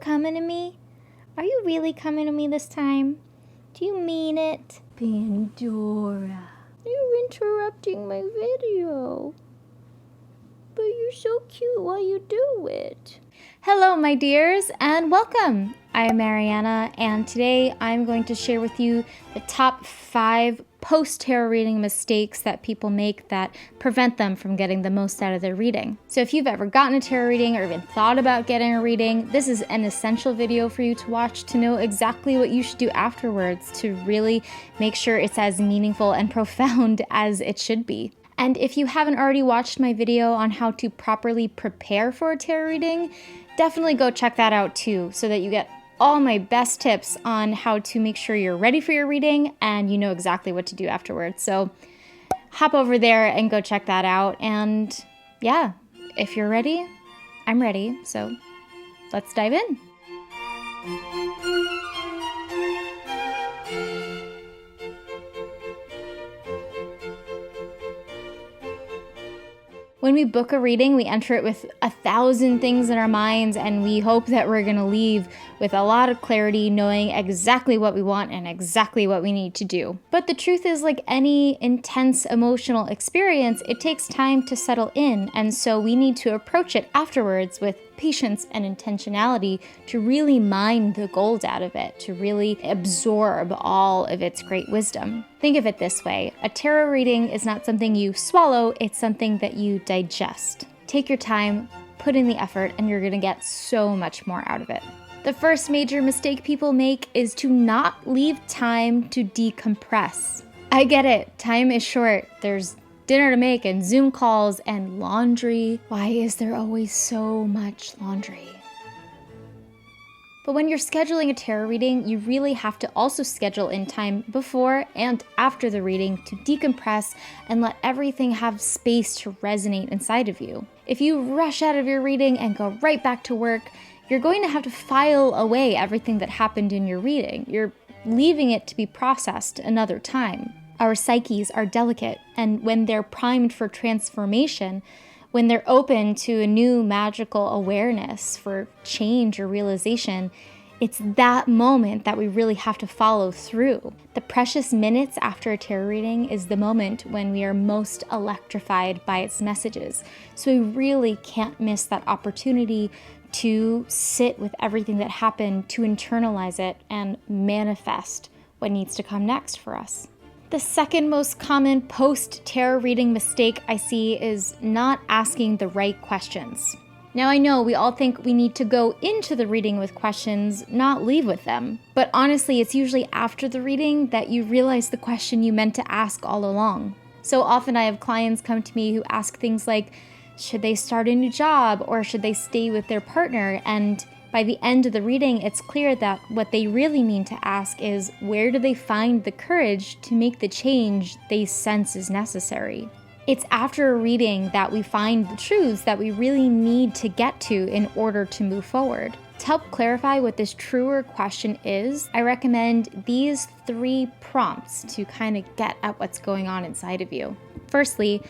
coming to me? Are you really coming to me this time? Do you mean it? Pandora, you're interrupting my video. But you're so cute while you do it. Hello, my dears, and welcome. I am Mariana, and today I'm going to share with you the top 5 post-tarot reading mistakes that people make that prevent them from getting the most out of their reading. So if you've ever gotten a tarot reading or even thought about getting a reading, this is an essential video for you to watch to know exactly what you should do afterwards to really make sure it's as meaningful and profound as it should be. And if you haven't already watched my video on how to properly prepare for a tarot reading, definitely go check that out too, so that you get all my best tips on how to make sure you're ready for your reading and you know exactly what to do afterwards. So hop over there and go check that out. And yeah, if you're ready, I'm ready. So let's dive in. When we book a reading, we enter it with 1,000 things in our minds, and we hope that we're going to leave with a lot of clarity, knowing exactly what we want and exactly what we need to do. But the truth is, like any intense emotional experience, it takes time to settle in, and so we need to approach it afterwards with patience and intentionality to really mine the gold out of it, to really absorb all of its great wisdom. Think of it this way: a tarot reading is not something you swallow, it's something that you digest. Take your time, put in the effort, and you're gonna get so much more out of it. The first major mistake people make is to not leave time to decompress. I get it, time is short. There's dinner to make and Zoom calls and laundry. Why is there always so much laundry? But when you're scheduling a tarot reading, you really have to also schedule in time before and after the reading to decompress and let everything have space to resonate inside of you. If you rush out of your reading and go right back to work, you're going to have to file away everything that happened in your reading. You're leaving it to be processed another time. Our psyches are delicate, and when they're primed for transformation, when they're open to a new magical awareness for change or realization, it's that moment that we really have to follow through. The precious minutes after a tarot reading is the moment when we are most electrified by its messages. So we really can't miss that opportunity to sit with everything that happened, to internalize it, and manifest what needs to come next for us. The second most common post-tarot reading mistake I see is not asking the right questions. Now I know we all think we need to go into the reading with questions, not leave with them. But honestly, it's usually after the reading that you realize the question you meant to ask all along. So often I have clients come to me who ask things like, should they start a new job or should they stay with their partner? And by the end of the reading, it's clear that what they really mean to ask is, where do they find the courage to make the change they sense is necessary? It's after a reading that we find the truths that we really need to get to in order to move forward. To help clarify what this truer question is, I recommend these 3 prompts to kind of get at what's going on inside of you. Firstly,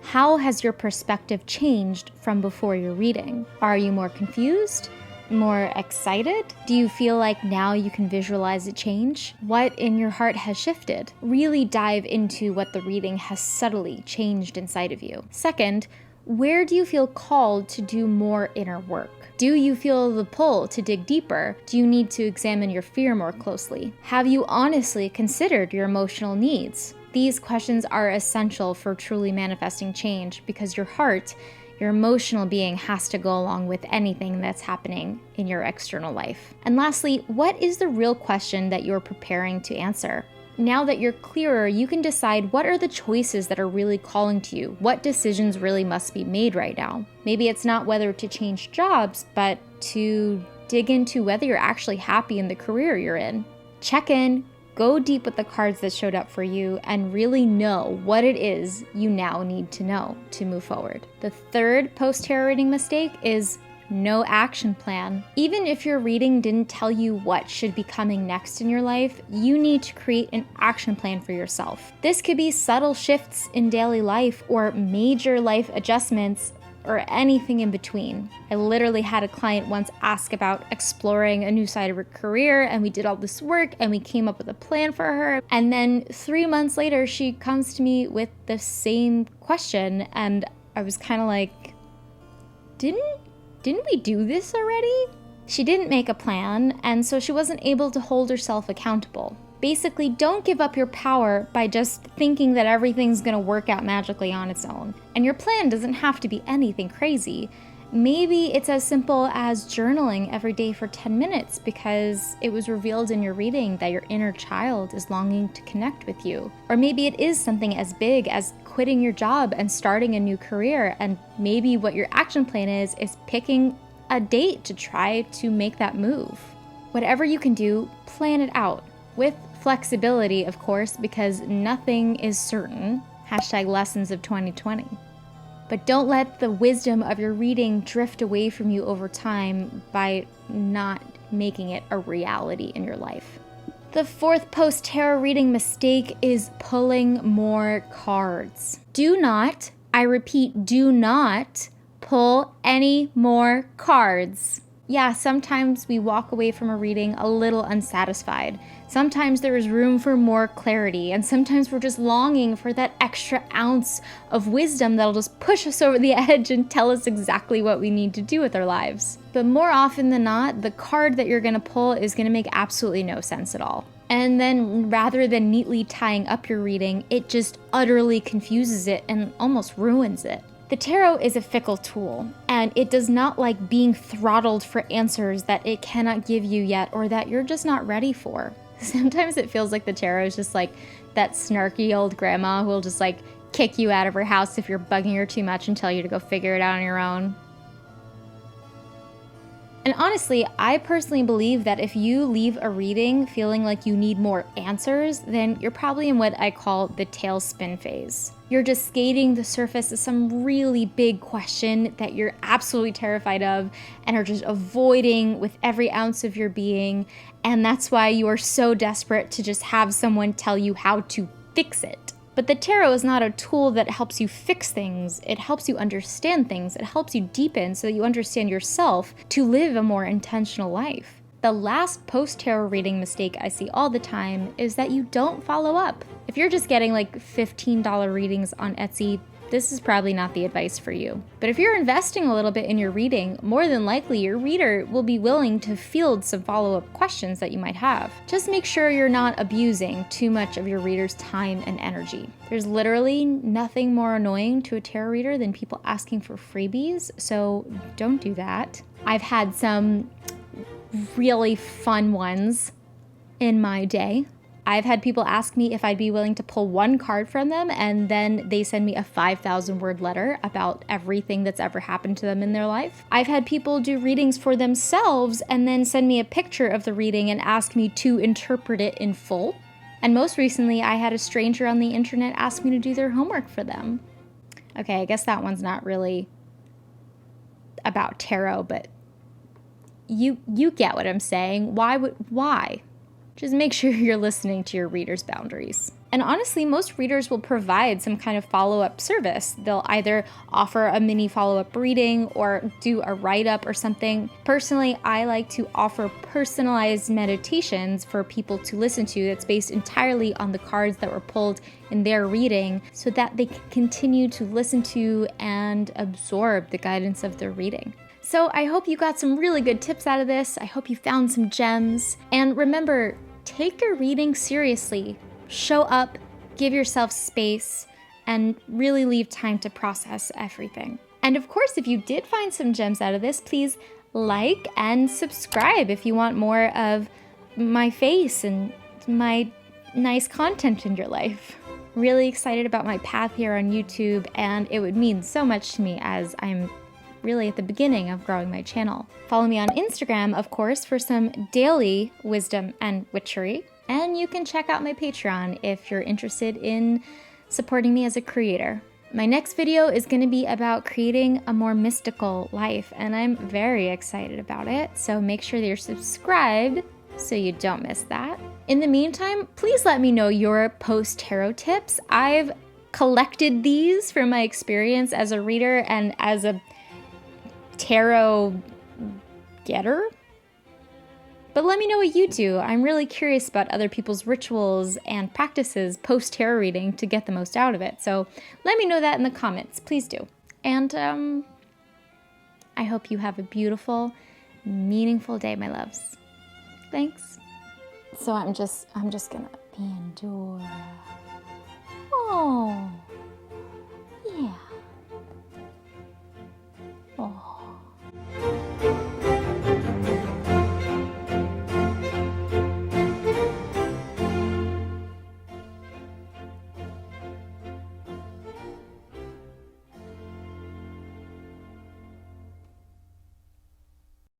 how has your perspective changed from before your reading? Are you more confused? More excited? Do you feel like now you can visualize a change? What in your heart has shifted? Really dive into what the reading has subtly changed inside of you. Second, where do you feel called to do more inner work? Do you feel the pull to dig deeper? Do you need to examine your fear more closely? Have you honestly considered your emotional needs? These questions are essential for truly manifesting change because your heart, your emotional being, has to go along with anything that's happening in your external life. And lastly, what is the real question that you're preparing to answer? Now that you're clearer, you can decide what are the choices that are really calling to you. What decisions really must be made right now? Maybe it's not whether to change jobs, but to dig into whether you're actually happy in the career you're in. Check in, go deep with the cards that showed up for you, and really know what it is you now need to know to move forward. The third post-tarot reading mistake is no action plan. Even if your reading didn't tell you what should be coming next in your life, you need to create an action plan for yourself. This could be subtle shifts in daily life or major life adjustments or anything in between. I literally had a client once ask about exploring a new side of her career, and we did all this work and we came up with a plan for her. And then 3 months later, she comes to me with the same question, and I was kind of like, didn't we do this already? She didn't make a plan, and so she wasn't able to hold herself accountable. Basically, don't give up your power by just thinking that everything's gonna work out magically on its own. And your plan doesn't have to be anything crazy. Maybe it's as simple as journaling every day for 10 minutes because it was revealed in your reading that your inner child is longing to connect with you. Or maybe it is something as big as quitting your job and starting a new career, and maybe what your action plan is picking a date to try to make that move. Whatever you can do, plan it out. With flexibility, of course, because nothing is certain. #lessons of 2020. But don't let the wisdom of your reading drift away from you over time by not making it a reality in your life. The fourth post-tarot reading mistake is pulling more cards. Do not, I repeat, do not pull any more cards. Yeah, sometimes we walk away from a reading a little unsatisfied. Sometimes there is room for more clarity, and sometimes we're just longing for that extra ounce of wisdom that'll just push us over the edge and tell us exactly what we need to do with our lives. But more often than not, the card that you're gonna pull is gonna make absolutely no sense at all. And then rather than neatly tying up your reading, it just utterly confuses it and almost ruins it. The tarot is a fickle tool, and it does not like being throttled for answers that it cannot give you yet or that you're just not ready for. Sometimes it feels like the tarot is just like that snarky old grandma who will just like kick you out of her house if you're bugging her too much and tell you to go figure it out on your own. And honestly, I personally believe that if you leave a reading feeling like you need more answers, then you're probably in what I call the tailspin phase. You're just skating the surface of some really big question that you're absolutely terrified of and are just avoiding with every ounce of your being. And that's why you are so desperate to just have someone tell you how to fix it. But the tarot is not a tool that helps you fix things. It helps you understand things. It helps you deepen so that you understand yourself to live a more intentional life. The last post-tarot reading mistake I see all the time is that you don't follow up. If you're just getting like $15 readings on Etsy, this is probably not the advice for you. But if you're investing a little bit in your reading, more than likely your reader will be willing to field some follow-up questions that you might have. Just make sure you're not abusing too much of your reader's time and energy. There's literally nothing more annoying to a tarot reader than people asking for freebies, so don't do that. I've had some really fun ones in my day. I've had people ask me if I'd be willing to pull one card from them, and then they send me a 5,000 word letter about everything that's ever happened to them in their life. I've had people do readings for themselves and then send me a picture of the reading and ask me to interpret it in full. And most recently, I had a stranger on the internet ask me to do their homework for them. Okay, I guess that one's not really about tarot, but you get what I'm saying. Why? Just make sure you're listening to your reader's boundaries. And honestly, most readers will provide some kind of follow-up service. They'll either offer a mini follow-up reading or do a write-up or something. Personally, I like to offer personalized meditations for people to listen to that's based entirely on the cards that were pulled in their reading so that they can continue to listen to and absorb the guidance of their reading. So I hope you got some really good tips out of this. I hope you found some gems. And remember, take your reading seriously. Show up, give yourself space, and really leave time to process everything. And of course, if you did find some gems out of this, please like and subscribe if you want more of my face and my nice content in your life. Really excited about my path here on YouTube, and it would mean so much to me as I'm really at the beginning of growing my channel. Follow me on Instagram, of course, for some daily wisdom and witchery. And you can check out my Patreon if you're interested in supporting me as a creator. My next video is going to be about creating a more mystical life, and I'm very excited about it. So make sure that you're subscribed so you don't miss that. In the meantime, please let me know your post-tarot tips. I've collected these from my experience as a reader and as a tarot getter. But let me know what you do. I'm really curious about other people's rituals and practices post-tarot reading to get the most out of it. So let me know that in the comments. Please do. And I hope you have a beautiful, meaningful day, my loves. Thanks. So I'm just gonna be Pandora.